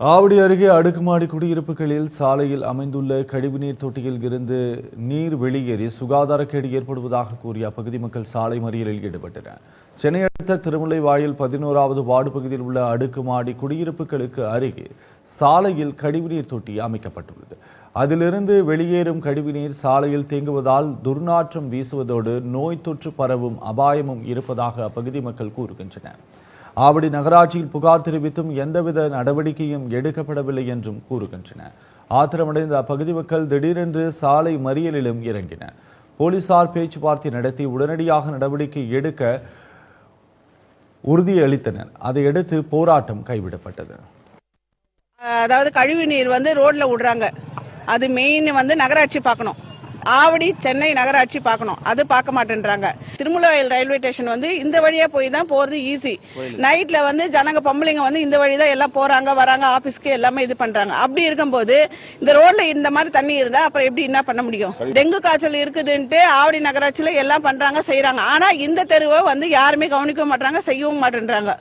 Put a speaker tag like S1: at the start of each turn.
S1: ஆவடி அருகே அடுக்குமாடி குடியிருப்புகளில் சாலையில் அமைந்துள்ள கழிவுநீர் தொட்டியில் இருந்து நீர் வெளியேறி சுகாதாரக்கேடு ஏற்படுவதாக கூறிய அப்பகுதி மக்கள் சாலை மறியலில் ஈடுபட்டனர். சென்னை அடுத்த திருமுல்லைவாயில் 11வது வார்டு பகுதியில் உள்ள அடுக்குமாடி குடியிருப்புகளுக்கு அருகே சாலையில் கழிவுநீர் தொட்டி அமைக்கப்பட்டுள்ளது. அதிலிருந்து வெளியேறும் கழிவுநீர் சாலையில் தேங்குவதால் துர்நாற்றம் வீசுவதோடு நோய் தொற்று பரவும் அபாயமும் இருப்பதாக அப்பகுதி மக்கள் கூறுகின்றனர். ஆவடி நகராட்சியில் புகார் தெரிவித்தும் எந்தவித நடவடிக்கையும் எடுக்கப்படவில்லை என்றும் கூறுகின்றனர். ஆத்திரமடைந்த அப்பகுதி மக்கள் திடீரென்று சாலை மறியலிலும் இறங்கினர். போலீசார் பேச்சுவார்த்தை நடத்தி உடனடியாக நடவடிக்கை எடுக்க உறுதியளித்தனர். அதையடுத்து போராட்டம் கைவிடப்பட்டது.
S2: அதாவது கழிவு நீர் ரோட்ல விடுறாங்க. அது மெயின் நகராட்சி பார்க்கணும். ஆவடி சென்னை நகராட்சி பார்க்கணும். அது பார்க்க மாட்டேன்றாங்க. திருமுல்லைவாயில் ரயில்வே ஸ்டேஷன் இந்த வழியா போய் தான் போறது ஈஸி. நைட்ல ஜனங்க பொம்பளைங்க இந்த வழி தான் எல்லாம் போறாங்க வராங்க, ஆபீஸ்க்கு எல்லாமே இது பண்றாங்க. அப்படி இருக்கும்போது இந்த ரோட்ல இந்த மாதிரி தண்ணி இருந்தா அப்புறம் எப்படி என்ன பண்ண முடியும்? டெங்கு காய்ச்சல் இருக்குதுன்ட்டு ஆவடி நகராட்சியில எல்லாம் பண்றாங்க செய்யறாங்க. ஆனா இந்த தெருவை யாருமே கவனிக்க மாட்டாங்க, செய்யவும் மாட்டேன்றாங்க.